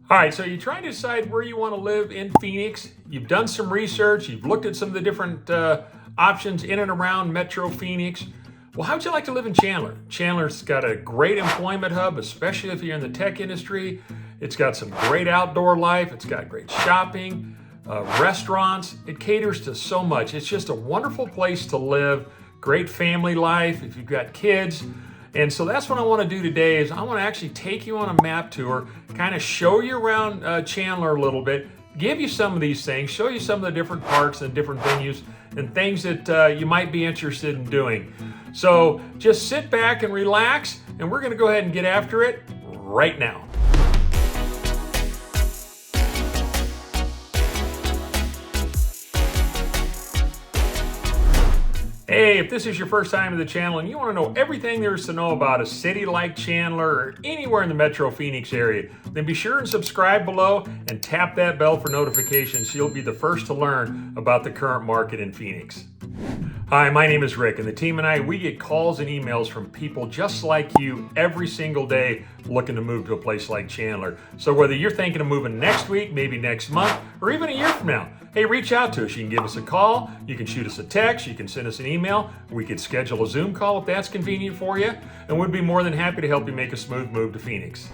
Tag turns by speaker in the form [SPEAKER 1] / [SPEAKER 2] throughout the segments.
[SPEAKER 1] All right, so you're trying to decide where you want to live in Phoenix. You've done some research, you've looked at some of the different options in and around Metro Phoenix. Well, how'd you like to live in Chandler? Chandler's got a great employment hub, especially if you're in the tech industry. It's got some great outdoor life, it's got great shopping, restaurants. It caters to so much. It's just a wonderful place to live, great family life if you've got kids. And so that's what I want to do today is I want to actually take you on a map tour, kind of show you around Chandler a little bit, give you some of these things, show you some of the different parks and different venues and things that you might be interested in doing. So just sit back and relax, and we're going to go ahead and get after it right now. Hey, if this is your first time to the channel and you want to know everything there is to know about a city like Chandler or anywhere in the Metro Phoenix area, then be sure and subscribe below and tap that bell for notifications so you'll be the first to learn about the current market in Phoenix. Hi, my name is Rick, and the team and I, we get calls and emails from people just like you every single day looking to move to a place like Chandler. So whether you're thinking of moving next week, maybe next month, or even a year from now, hey, reach out to us. You can give us a call, you can shoot us a text, you can send us an email, we could schedule a Zoom call if that's convenient for you, and we'd be more than happy to help you make a smooth move to Phoenix.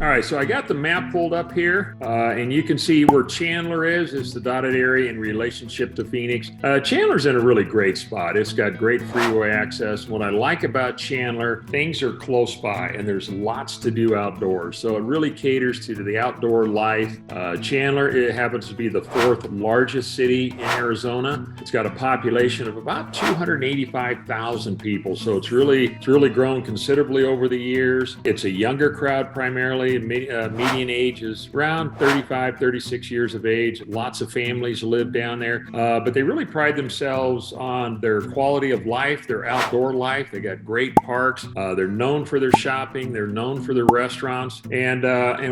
[SPEAKER 1] All right, so I got the map pulled up here, and you can see where Chandler is. It's the dotted area in relationship to Phoenix. Chandler's in a really great spot. It's got great freeway access. What I like about Chandler, things are close by, and there's lots to do outdoors. So it really caters to the outdoor life. Chandler, it happens to be the fourth largest city in Arizona. It's got a population of about 285,000 people. So it's really grown considerably over the years. It's a younger crowd primarily. Median age is around 35, 36 years of age. Lots of families live down there, but they really pride themselves on their quality of life, their outdoor life. They got great parks. They're known for their shopping. They're known for their restaurants. And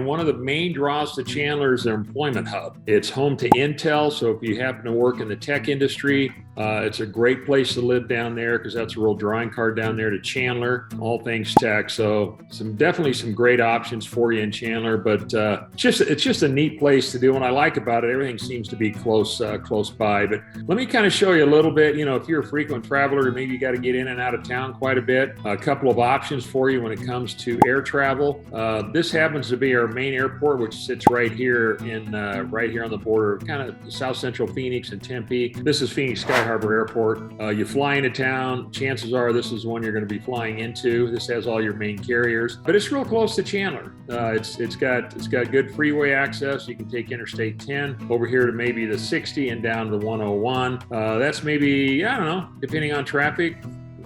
[SPEAKER 1] one of the main draws to Chandler is their employment hub. It's home to Intel, so if you happen to work in the tech industry, it's a great place to live down there because that's a real drawing card down there to Chandler, all things tech. So definitely some great options for you in Chandler, but it's just a neat place to do. What I like about it, everything seems to be close by. But let me kind of show you a little bit. You know, if you're a frequent traveler, maybe you got to get in and out of town quite a bit. A couple of options for you when it comes to air travel. This happens to be our main airport, which sits right here on the border, kind of south central Phoenix and Tempe. This is Phoenix Sky Harbor Airport. You fly into town, chances are this is one you're going to be flying into. This has all your main carriers, but it's real close to Chandler. It's got good freeway access. You can take Interstate 10 over here to maybe the 60 and down to the 101. That's maybe, I don't know, depending on traffic,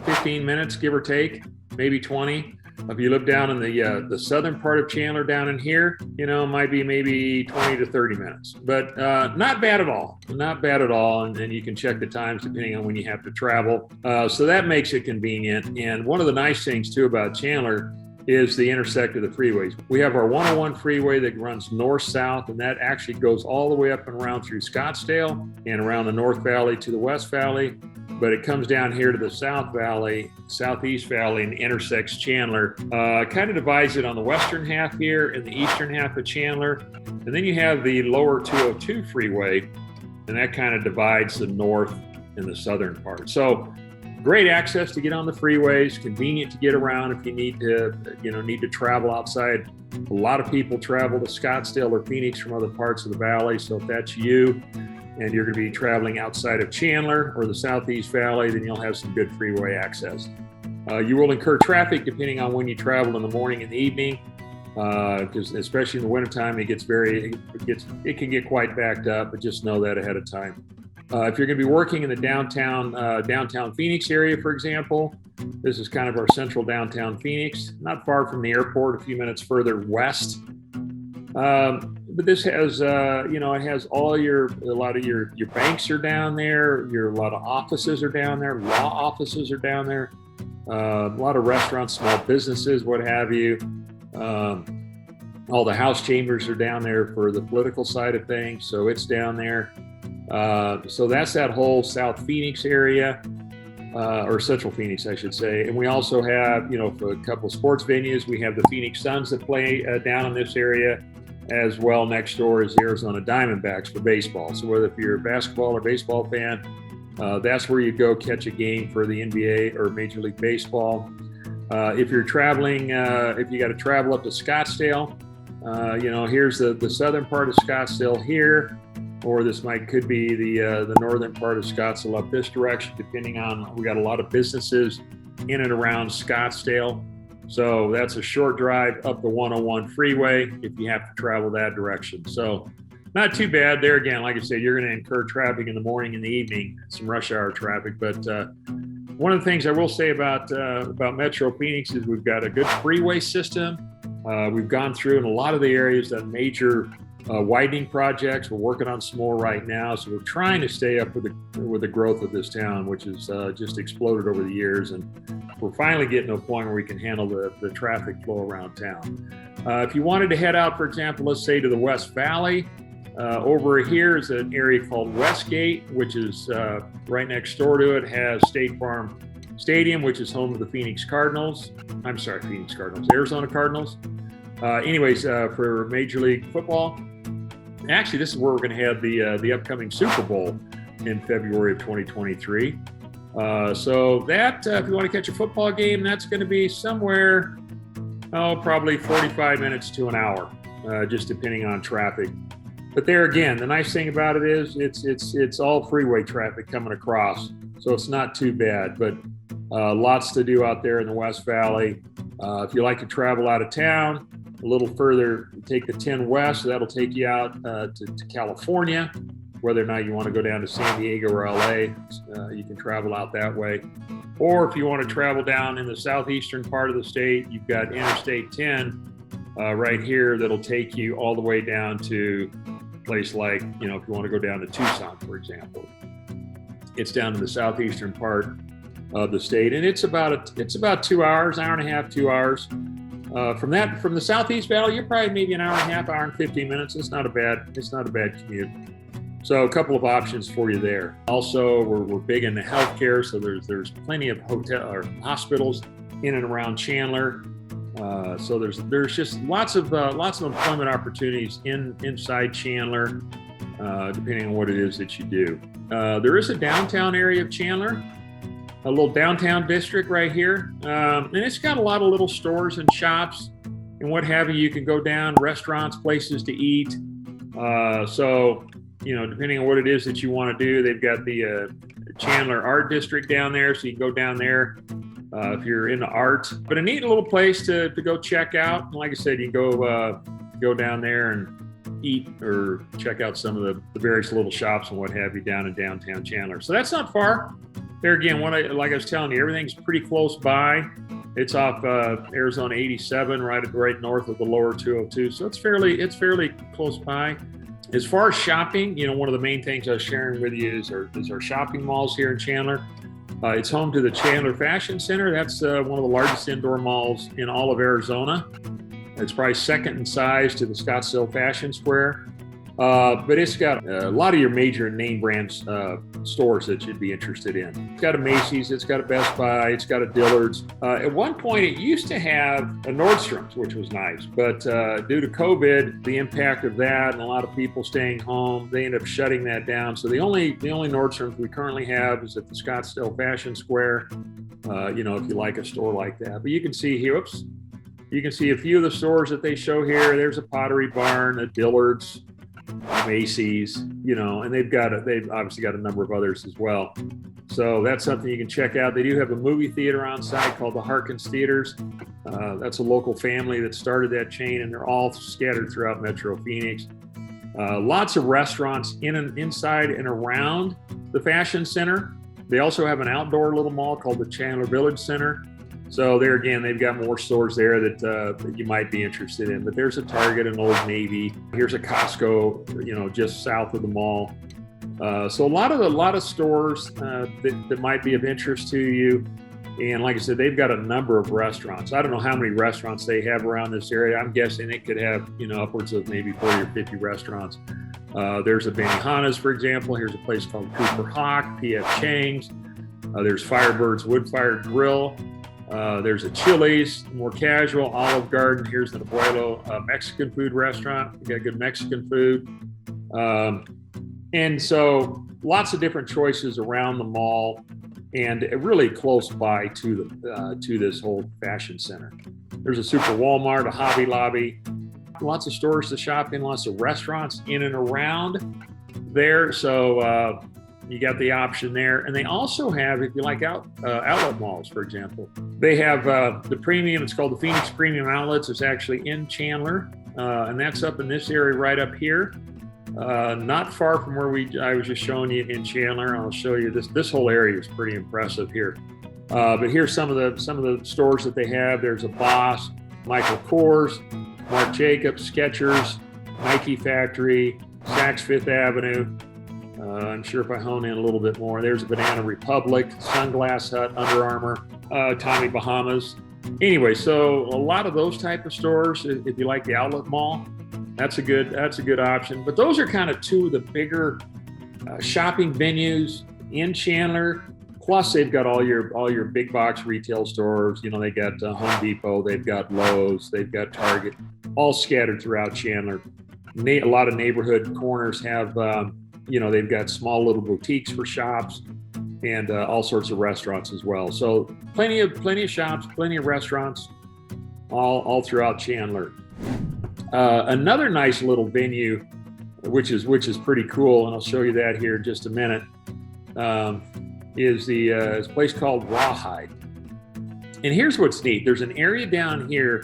[SPEAKER 1] 15 minutes, give or take, maybe 20. If you live down in the southern part of Chandler down in here, you know, it might be maybe 20 to 30 minutes, but not bad at all. Not bad at all. And you can check the times depending on when you have to travel. So that makes it convenient. And one of the nice things too about Chandler is the intersect of the freeways. We have our 101 freeway that runs north-south, and that actually goes all the way up and around through Scottsdale and around the North Valley to the West Valley. But it comes down here to the South Valley, Southeast Valley, and intersects Chandler. Kind of divides it on the western half here and the eastern half of Chandler. And then you have the lower 202 freeway, and that kind of divides the north and the southern part. So great access to get on the freeways, convenient to get around if you need to travel outside. A lot of people travel to Scottsdale or Phoenix from other parts of the valley. So if that's you, and you're going to be traveling outside of Chandler or the Southeast Valley, then you'll have some good freeway access. You will incur traffic depending on when you travel in the morning and the evening, because especially in the wintertime, it can get quite backed up, but just know that ahead of time. If you're going to be working in the downtown Phoenix area, for example, this is kind of our central downtown Phoenix, not far from the airport, a few minutes further west. But this has, it has a lot of your banks are down there, a lot of offices are down there, law offices are down there, a lot of restaurants, small businesses, what have you. All the House chambers are down there for the political side of things, so it's down there. So that's that whole South Phoenix area, or Central Phoenix, I should say. And we also have, for a couple of sports venues, we have the Phoenix Suns that play down in this area. as well next door is the Arizona Diamondbacks for baseball. So whether if you're a basketball or baseball fan, that's where you go catch a game for the NBA or Major League Baseball. If you're traveling, if you got to travel up to Scottsdale, here's the southern part of Scottsdale here, or this could be the northern part of Scottsdale up this direction, depending on, we got a lot of businesses in and around Scottsdale. So that's a short drive up the 101 freeway if you have to travel that direction. So not too bad there. Again, like I said, you're going to incur traffic in the morning and the evening, some rush hour traffic. But one of the things I will say about Metro Phoenix is we've got a good freeway system. We've gone through in a lot of the areas that major widening projects. We're working on some more right now. So we're trying to stay up with the growth of this town, which has just exploded over the years. And we're finally getting to a point where we can handle the traffic flow around town. If you wanted to head out, for example, let's say to the West Valley, over here is an area called Westgate, which is right next door to it, has State Farm Stadium, which is home to the Arizona Cardinals. For Major League Football, actually, this is where we're going to have the upcoming Super Bowl in February of 2023. So that, if you want to catch a football game, that's going to be somewhere, probably 45 minutes to an hour, just depending on traffic. But there again, the nice thing about it is it's all freeway traffic coming across, so it's not too bad. But lots to do out there in the West Valley. If you like to travel out of town, a little further, take the 10 West. So that'll take you out to California. Whether or not you want to go down to San Diego or LA, you can travel out that way. Or if you want to travel down in the southeastern part of the state, you've got Interstate 10 right here that'll take you all the way down to a place like, if you want to go down to Tucson, for example. It's down in the southeastern part of the state, and it's about 2 hours, hour and a half, 2 hours. From the Southeast Valley, you're probably maybe an hour and a half, hour and 15 minutes. It's not a bad commute. So a couple of options for you there. Also, we're big into healthcare, so there's plenty of hospitals in and around Chandler. So there's just lots of employment opportunities inside Chandler, depending on what it is that you do. There is a downtown area of Chandler, a little downtown district right here, and it's got a lot of little stores and shops and what have you. You can go down, restaurants, places to eat. So depending on what it is that you want to do, they've got the Chandler Art District down there, so you can go down there if you're into art. But a neat little place to go check out. And like I said, you can go down there and eat or check out some of the various little shops and what have you down in downtown Chandler. So that's not far. There again, like I was telling you, everything's pretty close by. It's off Arizona 87, right north of the lower 202. So it's fairly close by. As far as shopping, one of the main things I was sharing with you is our shopping malls here in Chandler. It's home to the Chandler Fashion Center. That's one of the largest indoor malls in all of Arizona. It's probably second in size to the Scottsdale Fashion Square. But it's got a lot of your major name brand stores that you'd be interested in. It's got a Macy's, it's got a Best Buy, it's got a Dillard's. At one point, it used to have a Nordstrom's, which was nice. But due to COVID, the impact of that and a lot of people staying home, they ended up shutting that down. So the only Nordstrom's we currently have is at the Scottsdale Fashion Square, if you like a store like that. But you can see here, you can see a few of the stores that they show here. There's a Pottery Barn, a Dillard's, Macy's, and they've obviously got a number of others as well. So that's something you can check out. They do have a movie theater on site called the Harkins Theaters. That's a local family that started that chain, and they're all scattered throughout Metro Phoenix. Lots of restaurants inside and around the Fashion Center. They also have an outdoor little mall called the Chandler Village Center. So there again, they've got more stores there that you might be interested in. But there's a Target, an Old Navy. Here's a Costco, just south of the mall. So a lot of stores that might be of interest to you. And like I said, they've got a number of restaurants. I don't know how many restaurants they have around this area. I'm guessing it could have, upwards of maybe 40 or 50 restaurants. There's a Benihana's, for example. Here's a place called Cooper Hawk, P.F. Chang's. There's Firebird's Wood Fire Grill. There's a Chili's, more casual, Olive Garden. Here's an Abuelo Mexican food restaurant. We got good Mexican food. And so lots of different choices around the mall and really close by to this whole fashion center. There's a Super Walmart, a Hobby Lobby, lots of stores to shop in, lots of restaurants in and around there. So you got the option there. And they also have, if you like outlet malls, for example, they have the premium, it's called the Phoenix Premium Outlets. It's actually in Chandler, and that's up in this area right up here. Not far from where I was just showing you in Chandler. I'll show you this whole area is pretty impressive here. But here's some of the stores that they have. There's a Boss, Michael Kors, Marc Jacobs, Skechers, Nike Factory, Saks Fifth Avenue. I'm sure if I hone in a little bit more, there's a Banana Republic, Sunglass Hut, Under Armour, Tommy Bahamas. Anyway, so a lot of those type of stores, if you like the outlet mall, that's a good option. But those are kind of two of the bigger shopping venues in Chandler. Plus, they've got all your big box retail stores. You know, they got Home Depot, they've got Lowe's, they've got Target, all scattered throughout Chandler. A lot of neighborhood corners have, they've got small little boutiques for shops and all sorts of restaurants as well. So plenty of shops, plenty of restaurants, all throughout Chandler. Another nice little venue, which is pretty cool, and I'll show you that here in just a minute, is a place called Rawhide. And here's what's neat. There's an area down here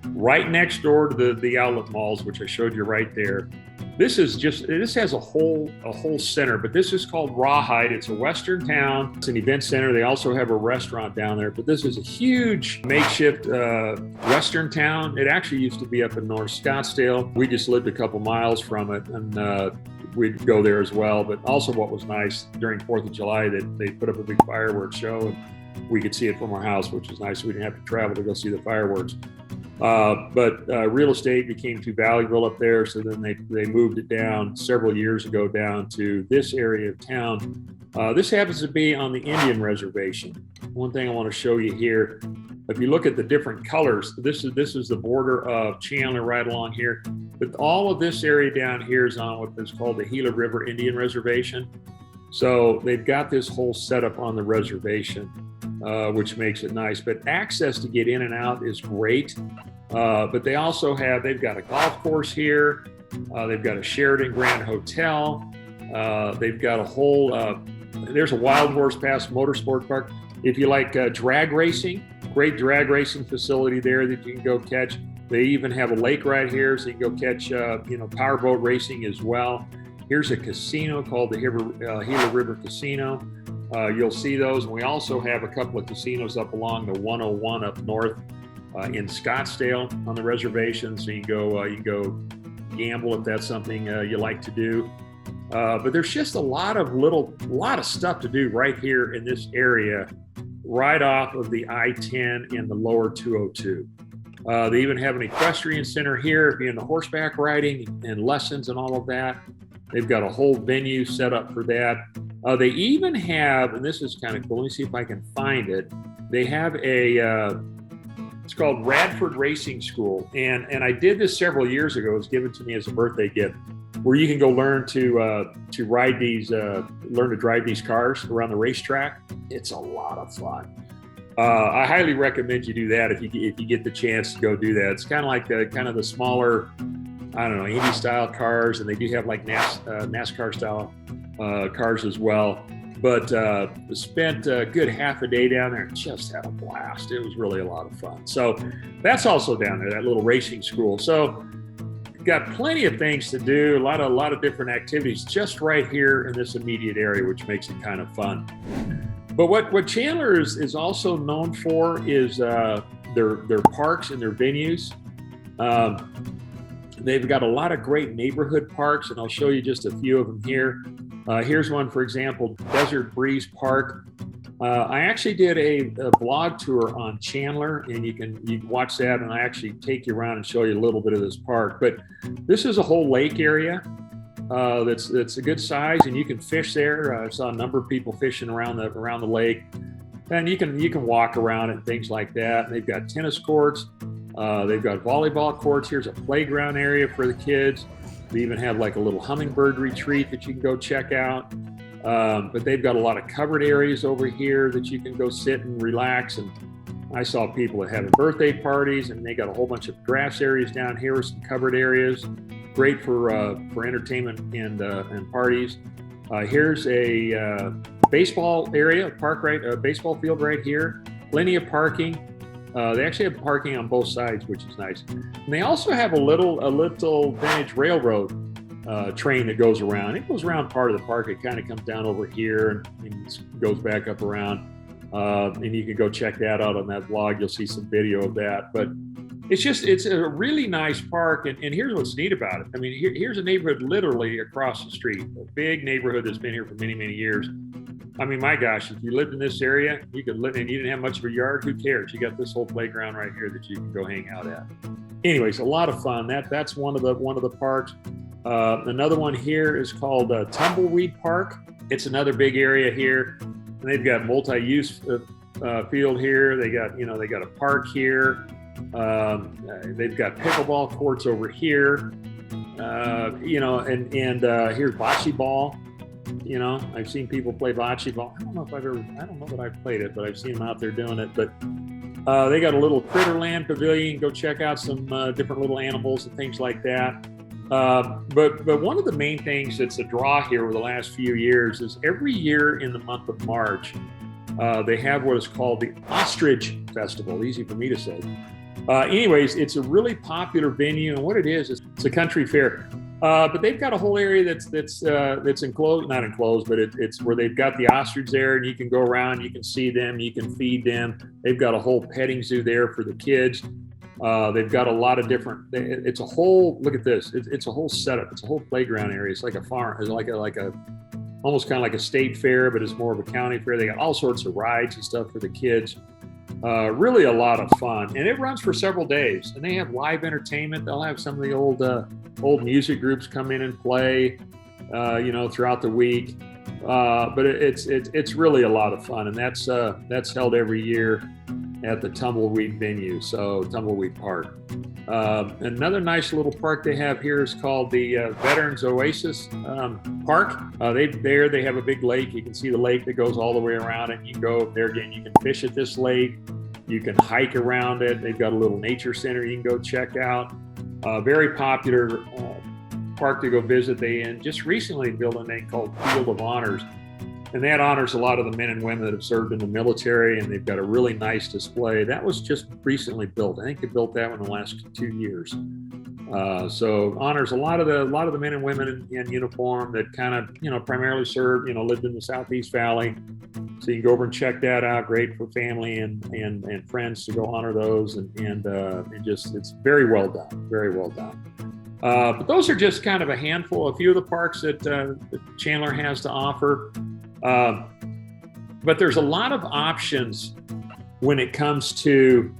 [SPEAKER 1] right next door to the outlet malls, which I showed you right there. This has a whole center, but this is called Rawhide. It's a Western town. It's an event center. They also have a restaurant down there, but this is a huge makeshift Western town. It actually used to be up in North Scottsdale. We just lived a couple miles from it, and we'd go there as well. But also what was nice, during 4th of July, they put up a big fireworks show, and we could see it from our house, which was nice. We didn't have to travel to go see the fireworks. But real estate became too valuable up there, so then they moved it down several years ago down to this area of town. This happens to be on the Indian reservation. One thing I want to show you here, if you look at the different colors, this is the border of Chandler right along here. But all of this area down here is on what is called the Gila River Indian Reservation. So they've got this whole setup on the reservation, which makes it nice. But access to get in and out is great. But they've got a golf course here. They've got a Sheraton Grand Hotel. They've got a whole, there's a Wild Horse Pass Motorsport Park. If you like drag racing, great drag racing facility there that you can go catch. They even have a lake right here, so you can go catch, powerboat racing as well. Here's a casino called the Gila River Casino. You'll see those. And we also have a couple of casinos up along the 101 up north in Scottsdale on the reservation. So you can go gamble if that's something you like to do. But there's just a lot of stuff to do right here in this area, right off of the I-10 and the lower 202. They even have an equestrian center here if you're into horseback riding and lessons and all of that. They've got a whole venue set up for that. They even have, and this is kind of cool, let me see if I can find it. They have it's called Radford Racing School. And I did this several years ago. It was given to me as a birthday gift, where you can go learn to drive these cars around the racetrack. It's a lot of fun. I highly recommend you do that if you get the chance to go do that. It's kind of like the smaller, Indy style cars, and they do have like NASCAR style cars as well. But spent a good half a day down there and just had a blast. It was really a lot of fun. So that's also down there, that little racing school. So got plenty of things to do, a lot of different activities just right here in this immediate area, which makes it kind of fun. But what Chandler is also known for is their parks and their venues. They've got a lot of great neighborhood parks, and I'll show you just a few of them here. Here's one, for example, Desert Breeze Park. I actually did a blog tour on Chandler, and you can watch that, and I actually take you around and show you a little bit of this park. But this is a whole lake area that's a good size, and you can fish there. I saw a number of people fishing around the lake. And you can walk around and things like that. And they've got tennis courts. They've got volleyball courts. Here's a playground area for the kids. They even have like a little hummingbird retreat that you can go check out. But they've got a lot of covered areas over here that you can go sit and relax. And I saw people that having birthday parties, and they got a whole bunch of grass areas down here with some covered areas. Great for entertainment and parties. Here's a baseball area, baseball field right here. Plenty of parking. They actually have parking on both sides, which is nice. And they also have a little vintage railroad train that goes around. It goes around part of the park. It kind of comes down over here and goes back up around. And you can go check that out on that vlog. You'll see some video of that. But it's a really nice park. And here's what's neat about it. I mean, here's a neighborhood literally across the street, a big neighborhood that's been here for many, many years. I mean, my gosh, if you lived in this area, you could live and you didn't have much of a yard, who cares? You got this whole playground right here that you can go hang out at. Anyways, a lot of fun. That's one of the parks. Another one here is called Tumbleweed Park. It's another big area here. And they've got multi-use field here. They got a park here. They've got pickleball courts over here. And here's bocce ball. I've seen people play bocce ball. I don't know that I've played it, but I've seen them out there doing it. But they got a little Critterland pavilion. Go check out some different little animals and things like that. But one of the main things that's a draw here over the last few years is every year in the month of March, they have what is called the Ostrich Festival. Easy for me to say. Anyways, it's a really popular venue, and what it is it's a country fair. But they've got a whole area that's enclosed, not enclosed, but it's where they've got the ostrich there, and you can go around, you can see them, you can feed them. They've got a whole petting zoo there for the kids. They've got a lot of different. It's a whole. Look at this. It's a whole setup. It's a whole playground area. It's like a farm. It's like a almost kind of like a state fair, but it's more of a county fair. They got all sorts of rides and stuff for the kids. Really a lot of fun, and it runs for several days. And they have live entertainment. They'll have some of the old music groups come in and play, throughout the week. But it's really a lot of fun, and that's held every year at the Tumbleweed venue, so Tumbleweed Park. Another nice little park they have here is called the Veterans Oasis Park. They have a big lake. You can see the lake that goes all the way around it. You can go there again. You can fish at this lake. You can hike around it. They've got a little nature center you can go check out. Very popular park to go visit. They just recently built a thing called Field of Honors. And that honors a lot of the men and women that have served in the military, and they've got a really nice display. That was just recently built. I think they built that one in the last 2 years. So honors a lot of the men and women in uniform that kind of primarily served, lived in the Southeast Valley. So you can go over and check that out. Great for family and friends to go honor those, and just it's very well done, very well done. But those are just kind of a few of the parks that Chandler has to offer. But there's a lot of options when it comes to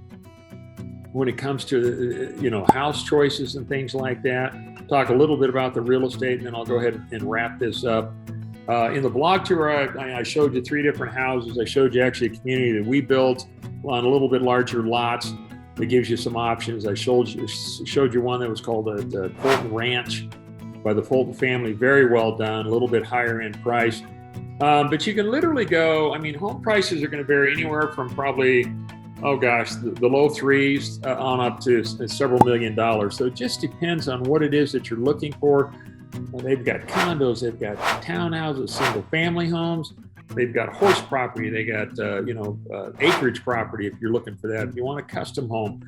[SPEAKER 1] house choices and things like that. Talk a little bit about the real estate, and then I'll go ahead and wrap this up. In the blog tour, I showed you 3 different houses. I showed you actually a community that we built on a little bit larger lots that gives you some options. I showed you one that was called the Fulton Ranch by the Fulton family. Very well done, a little bit higher end price. But you can literally go, home prices are going to vary anywhere from probably, the low threes on up to several $1 million. So it just depends on what it is that you're looking for. They've got condos, they've got townhouses, single family homes. They've got horse property. They got, acreage property if you're looking for that. If you want a custom home.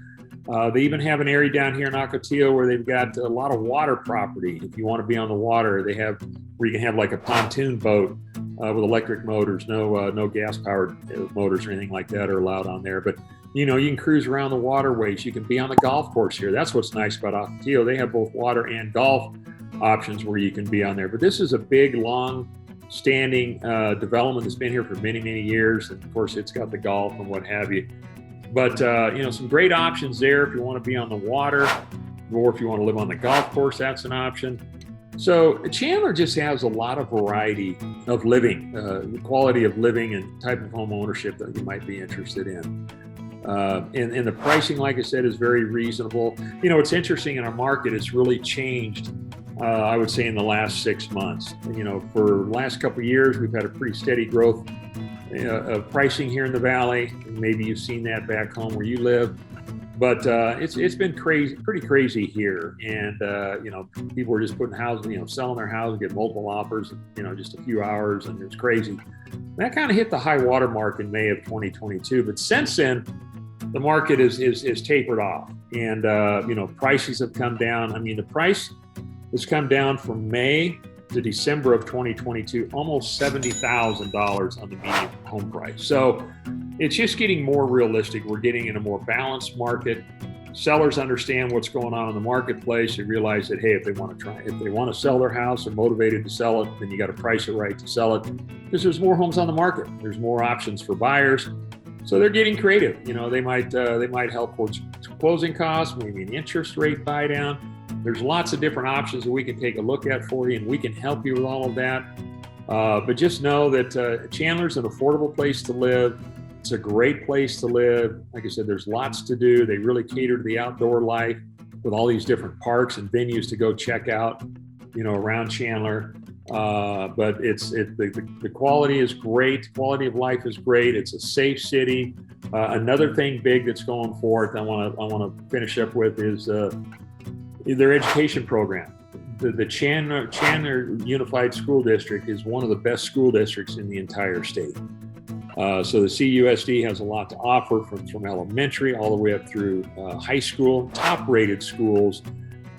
[SPEAKER 1] They even have an area down here in Ocotillo where they've got a lot of water property. If you want to be on the water, where you can have like a pontoon boat with electric motors. No gas powered motors or anything like that are allowed on there. But you can cruise around the waterways. You can be on the golf course here. That's what's nice about Ocotillo. They have both water and golf options where you can be on there. But this is a big, long-standing development that's been here for many, many years. And of course, it's got the golf and what have you. But, some great options there if you want to be on the water, or if you want to live on the golf course, that's an option. So Chandler just has a lot of variety of living, the quality of living and type of home ownership that you might be interested in. And the pricing, like I said, is very reasonable. You know, it's interesting in our market, it's really changed, I would say, in the last 6 months. You know, for the last couple of years, we've had a pretty steady growth of pricing here in the Valley. Maybe you've seen that back home where you live. But it's been pretty crazy here, and you know, people are just putting houses, you know, selling their houses, get multiple offers, you know, just a few hours, and it's crazy. That kind of hit the high water mark in May of 2022, but since then, the market is tapered off, and you know, prices have come down. I mean, the price has come down from May to December of 2022, almost $70,000 on the median home price. So it's just getting more realistic. We're getting in a more balanced market. Sellers understand what's going on in the marketplace. They realize that, hey, if they want to sell their house, they're motivated to sell it, then you got to price it right to sell it, because there's more homes on the market. There's more options for buyers. So they're getting creative. You know, they might help towards closing costs, maybe an interest rate buy down. There's lots of different options that we can take a look at for you, and we can help you with all of that. But just know that Chandler's an affordable place to live. It's a great place to live. Like I said, there's lots to do. They really cater to the outdoor life with all these different parks and venues to go check out, you know, around Chandler. But the quality is great. Quality of life is great. It's a safe city. Another thing big that's going for it, I want to finish up with is their education program. The Chandler Unified School District is one of the best school districts in the entire state. So the CUSD has a lot to offer from elementary all the way up through high school, top rated schools,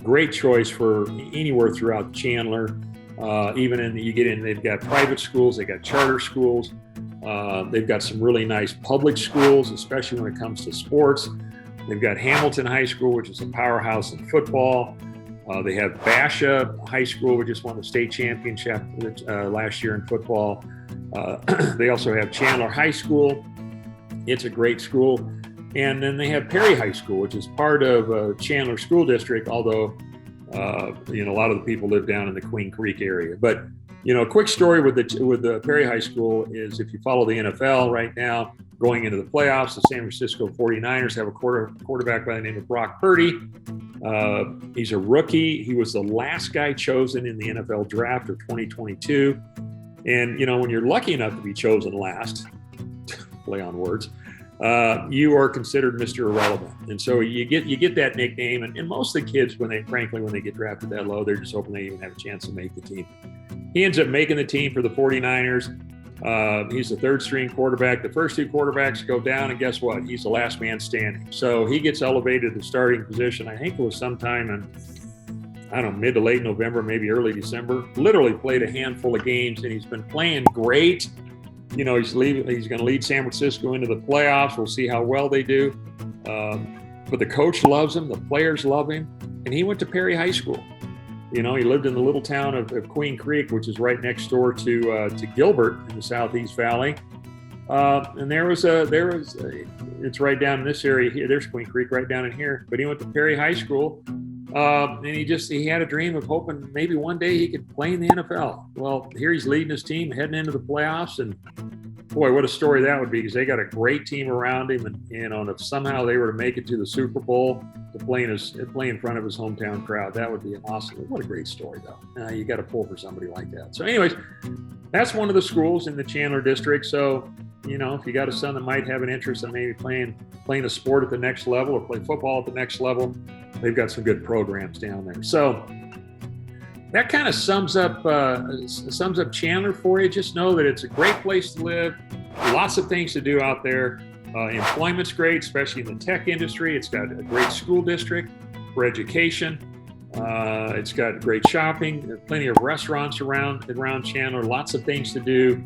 [SPEAKER 1] great choice for anywhere throughout Chandler. They've got private schools, they've got charter schools, they've got some really nice public schools, especially when it comes to sports. They've got Hamilton High School, which is a powerhouse in football. They have Basha High School, which just won the state championship last year in football. They also have Chandler High School. It's a great school. And then they have Perry High School, which is part of Chandler School District, although you know, a lot of the people live down in the Queen Creek area. But you know, a quick story with the Perry High School is, if you follow the NFL right now, going into the playoffs, the San Francisco 49ers have a quarterback by the name of Brock Purdy. He's a rookie. He was the last guy chosen in the NFL draft of 2022. And, you know, when you're lucky enough to be chosen last, play on words, you are considered Mr. Irrelevant. And so you get that nickname. And most of the kids, when they get drafted that low, they're just hoping they even have a chance to make the team. He ends up making the team for the 49ers. He's the third string quarterback. The first two quarterbacks go down, and guess what? He's the last man standing. So he gets elevated to the starting position. I think it was sometime in, I don't know, mid to late November, maybe early December. Literally played a handful of games, and he's been playing great. You know, he's going to lead San Francisco into the playoffs. We'll see how well they do. But the coach loves him. The players love him. And he went to Perry High School. You know, he lived in the little town of Queen Creek, which is right next door to Gilbert in the Southeast Valley. And it's right down in this area here. There's Queen Creek right down in here. But he went to Perry High School, and he had a dream of hoping maybe one day he could play in the NFL. Well, here he's leading his team, heading into the playoffs, and boy, what a story that would be, because they got a great team around him, and you know, and if somehow they were to make it to the Super Bowl to play in front of his hometown crowd, that would be awesome. What a great story, though. You got to pull for somebody like that. So, anyways, that's one of the schools in the Chandler district. So, you know, if you got a son that might have an interest in maybe playing a sport at the next level or play football at the next level, they've got some good programs down there. So that kind of sums up Chandler for you. Just know that it's a great place to live. Lots of things to do out there. Employment's great, especially in the tech industry. It's got a great school district for education. It's got great shopping, plenty of restaurants around Chandler, lots of things to do.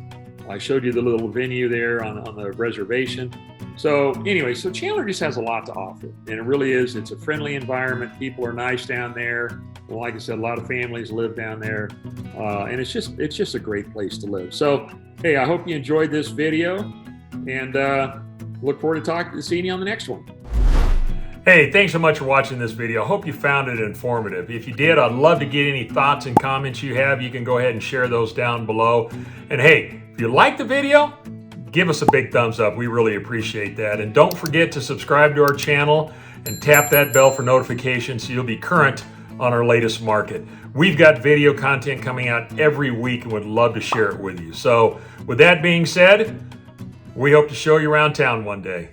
[SPEAKER 1] I showed you the little venue there on the reservation. So anyway, so Chandler just has a lot to offer, and it really is. It's a friendly environment. People are nice down there. Well, like I said, a lot of families live down there, and it's just a great place to live. So, hey, I hope you enjoyed this video, and look forward to seeing you on the next one. Hey, thanks so much for watching this video. I hope you found it informative. If you did, I'd love to get any thoughts and comments you have. You can go ahead and share those down below. And hey, if you like the video, give us a big thumbs up. We really appreciate that. And don't forget to subscribe to our channel and tap that bell for notifications so you'll be current on our latest market. We've got video content coming out every week and would love to share it with you. So with that being said, we hope to show you around town one day.